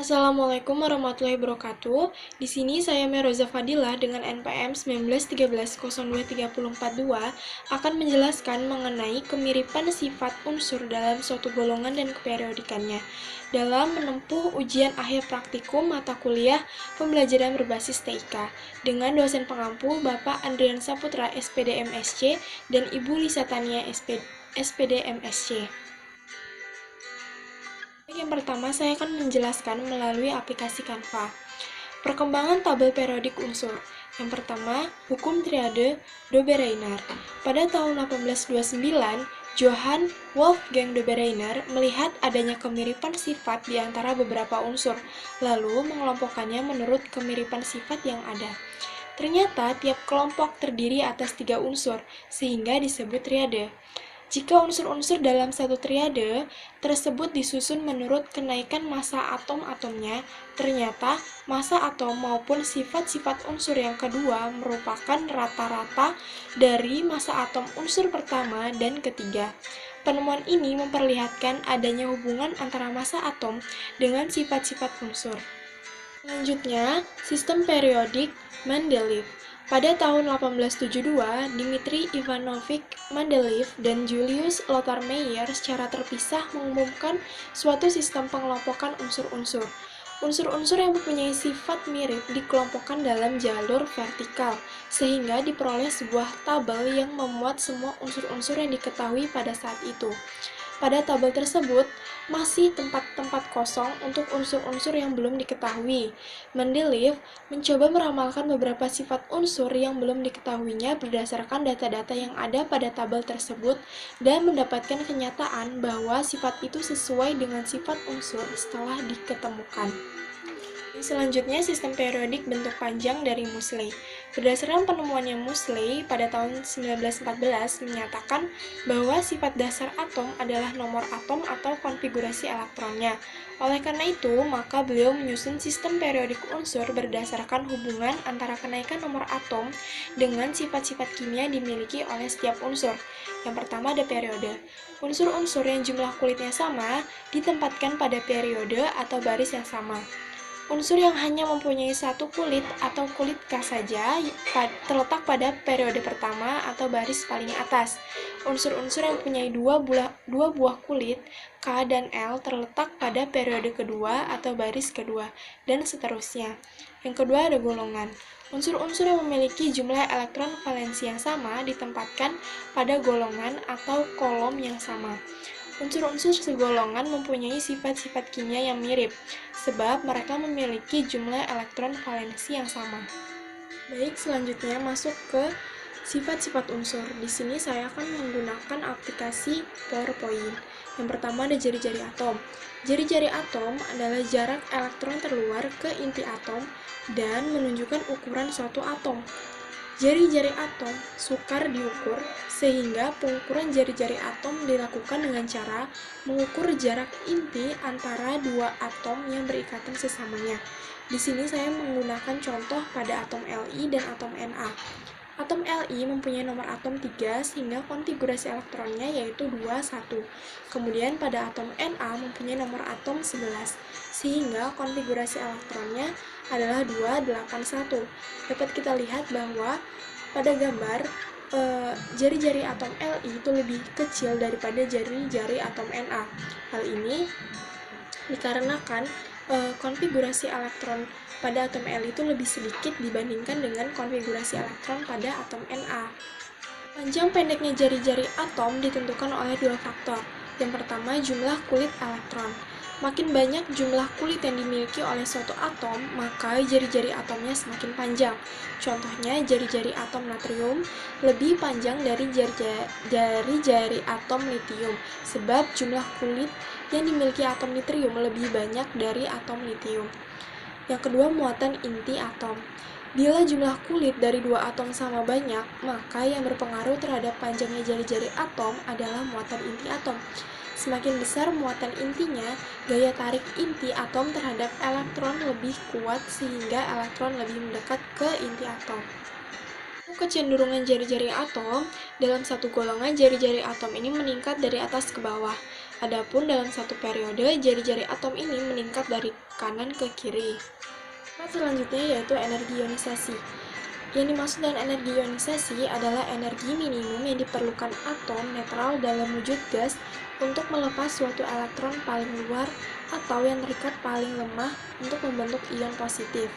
Assalamualaikum warahmatullahi wabarakatuh. Di sini saya Meroza Fadila dengan NPM 1913023042 akan menjelaskan mengenai kemiripan sifat unsur dalam suatu golongan dan keperiodikannya dalam menempuh ujian akhir praktikum mata kuliah pembelajaran berbasis TIK dengan dosen pengampu Bapak Andrian Saputra SPD MSc dan Ibu Lisa Tania SPD MSc. Yang pertama, saya akan menjelaskan melalui aplikasi Canva. Perkembangan tabel periodik unsur. Yang pertama, hukum triade de Bereiner. Pada tahun 1829, Johann Wolfgang de Bereiner melihat adanya kemiripan sifat di antara beberapa unsur, lalu mengelompokkannya menurut kemiripan sifat yang ada. Ternyata tiap kelompok terdiri atas 3 unsur, sehingga disebut triade. Jika unsur-unsur dalam satu triade tersebut disusun menurut kenaikan massa atom-atomnya, ternyata massa atom maupun sifat-sifat unsur yang kedua merupakan rata-rata dari massa atom unsur pertama dan ketiga. Penemuan ini memperlihatkan adanya hubungan antara massa atom dengan sifat-sifat unsur. Selanjutnya, sistem periodik Mendeleev. Pada tahun 1872, Dmitri Ivanovich Mendeleev dan Julius Lothar Meyer secara terpisah mengumumkan suatu sistem pengelompokan unsur-unsur. Unsur-unsur yang mempunyai sifat mirip dikelompokkan dalam jalur vertikal, sehingga diperoleh sebuah tabel yang memuat semua unsur-unsur yang diketahui pada saat itu. Pada tabel tersebut, masih tempat-tempat kosong untuk unsur-unsur yang belum diketahui. Mendeleev mencoba meramalkan beberapa sifat unsur yang belum diketahuinya berdasarkan data-data yang ada pada tabel tersebut dan mendapatkan kenyataan bahwa sifat itu sesuai dengan sifat unsur setelah diketemukan. Selanjutnya, sistem periodik bentuk panjang dari Moseley. Berdasarkan penemuannya Moseley pada tahun 1914 menyatakan bahwa sifat dasar atom adalah nomor atom atau konfigurasi elektronnya. Oleh karena itu, maka beliau menyusun sistem periodik unsur berdasarkan hubungan antara kenaikan nomor atom dengan sifat-sifat kimia dimiliki oleh setiap unsur. Yang pertama ada periode. Unsur-unsur yang jumlah kulitnya sama ditempatkan pada periode atau baris yang sama. Unsur yang hanya mempunyai satu kulit atau kulit K saja terletak pada periode pertama atau baris paling atas. Unsur-unsur yang mempunyai dua buah kulit K dan L terletak pada periode kedua atau baris kedua, dan seterusnya. Yang kedua ada golongan. Unsur-unsur yang memiliki jumlah elektron valensi yang sama ditempatkan pada golongan atau kolom yang sama. Unsur-unsur segolongan mempunyai sifat-sifat kimia yang mirip, sebab mereka memiliki jumlah elektron valensi yang sama. Baik, selanjutnya masuk ke sifat-sifat unsur. Di sini saya akan menggunakan aplikasi PowerPoint. Yang pertama ada jari-jari atom. Jari-jari atom adalah jarak elektron terluar ke inti atom dan menunjukkan ukuran suatu atom. Jari-jari atom sukar diukur, sehingga pengukuran jari-jari atom dilakukan dengan cara mengukur jarak inti antara dua atom yang berikatan sesamanya. Di sini saya menggunakan contoh pada atom Li dan atom Na. Atom Li mempunyai nomor atom 3 sehingga konfigurasi elektronnya yaitu 2, 1. Kemudian pada atom Na mempunyai nomor atom 11 sehingga konfigurasi elektronnya adalah 2, 8, 1. Dapat kita lihat bahwa pada gambar jari-jari atom Li itu lebih kecil daripada jari-jari atom Na. Hal ini dikarenakan konfigurasi elektron pada atom Li itu lebih sedikit dibandingkan dengan konfigurasi elektron pada atom Na. Panjang pendeknya jari-jari atom ditentukan oleh dua faktor. Yang pertama, jumlah kulit elektron. Makin banyak jumlah kulit yang dimiliki oleh suatu atom, maka jari-jari atomnya semakin panjang. Contohnya, jari-jari atom natrium lebih panjang dari jari-jari atom litium, sebab jumlah kulit yang dimiliki atom natrium lebih banyak dari atom litium. Yang kedua, muatan inti atom. Bila jumlah kulit dari dua atom sama banyak, maka yang berpengaruh terhadap panjangnya jari-jari atom adalah muatan inti atom. Semakin besar muatan intinya, gaya tarik inti atom terhadap elektron lebih kuat sehingga elektron lebih mendekat ke inti atom. Kecenderungan jari-jari atom dalam satu golongan jari-jari atom ini meningkat dari atas ke bawah. Adapun dalam satu periode, jari-jari atom ini meningkat dari kanan ke kiri. Selanjutnya yaitu energi ionisasi. Yang dimaksud dengan energi ionisasi adalah energi minimum yang diperlukan atom netral dalam wujud gas untuk melepas suatu elektron paling luar atau yang terikat paling lemah untuk membentuk ion positif.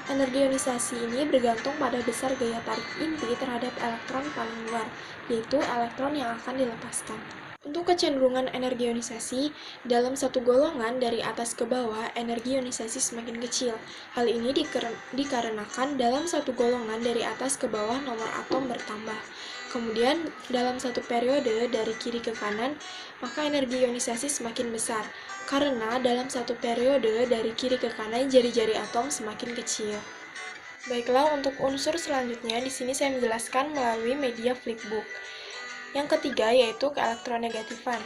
Energi ionisasi ini bergantung pada besar gaya tarik inti terhadap elektron paling luar, yaitu elektron yang akan dilepaskan. Untuk kecenderungan energi ionisasi, dalam satu golongan dari atas ke bawah, energi ionisasi semakin kecil. Hal ini dikarenakan dalam satu golongan dari atas ke bawah nomor atom bertambah. Kemudian, dalam satu periode dari kiri ke kanan, maka energi ionisasi semakin besar, karena dalam satu periode dari kiri ke kanan, jari-jari atom semakin kecil. Baiklah, untuk unsur selanjutnya, di sini saya menjelaskan melalui media flipbook. Yang ketiga yaitu keelektronegatifan.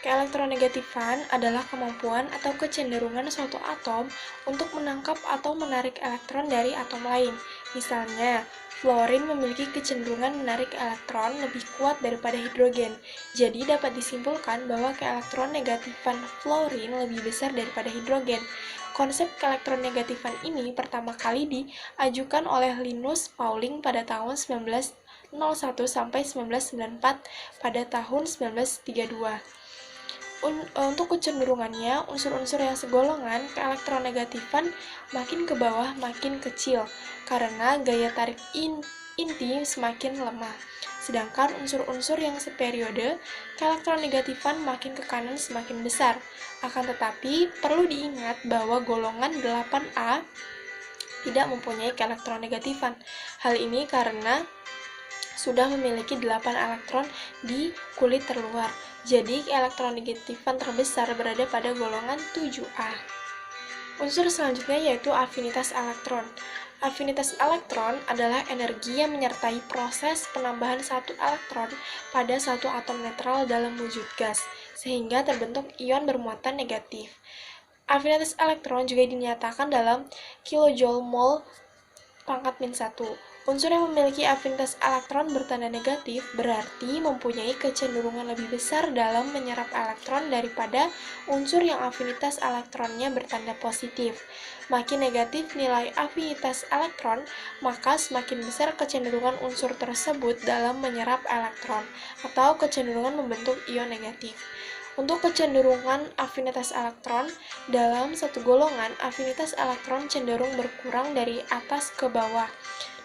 Keelektronegatifan adalah kemampuan atau kecenderungan suatu atom untuk menangkap atau menarik elektron dari atom lain. Misalnya, fluorin memiliki kecenderungan menarik elektron lebih kuat daripada hidrogen. Jadi dapat disimpulkan bahwa keelektronegatifan fluorin lebih besar daripada hidrogen. Konsep keelektronegatifan ini pertama kali diajukan oleh Linus Pauling pada tahun 1901 sampai 1994 pada tahun 1932. Untuk kecenderungannya, unsur-unsur yang segolongan keelektronegatifan makin ke bawah makin kecil karena gaya tarik inti semakin lemah. Sedangkan unsur-unsur yang seperiode, keelektronegatifan makin ke kanan semakin besar. Akan tetapi, perlu diingat bahwa golongan 8A tidak mempunyai keelektronegatifan. Hal ini karena sudah memiliki 8 elektron di kulit terluar. Jadi, keelektronegatifan terbesar berada pada golongan 7A. Unsur selanjutnya yaitu afinitas elektron. Afinitas elektron adalah energi yang menyertai proses penambahan satu elektron pada satu atom netral dalam wujud gas, sehingga terbentuk ion bermuatan negatif. Afinitas elektron juga dinyatakan dalam kilojoule mol pangkat min 1. Unsur yang memiliki afinitas elektron bertanda negatif berarti mempunyai kecenderungan lebih besar dalam menyerap elektron daripada unsur yang afinitas elektronnya bertanda positif. Makin negatif nilai afinitas elektron, maka semakin besar kecenderungan unsur tersebut dalam menyerap elektron atau kecenderungan membentuk ion negatif. Untuk kecenderungan afinitas elektron, dalam satu golongan, afinitas elektron cenderung berkurang dari atas ke bawah.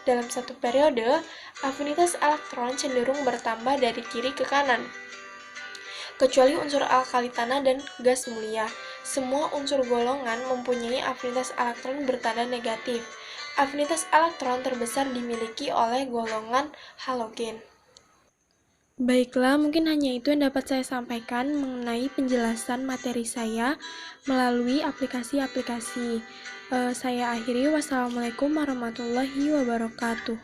Dalam satu periode, afinitas elektron cenderung bertambah dari kiri ke kanan. Kecuali unsur alkali tanah dan gas mulia, semua unsur golongan mempunyai afinitas elektron bertanda negatif. Afinitas elektron terbesar dimiliki oleh golongan halogen. Baiklah, mungkin hanya itu yang dapat saya sampaikan mengenai penjelasan materi saya melalui aplikasi-aplikasi. Saya akhiri, wassalamualaikum warahmatullahi wabarakatuh.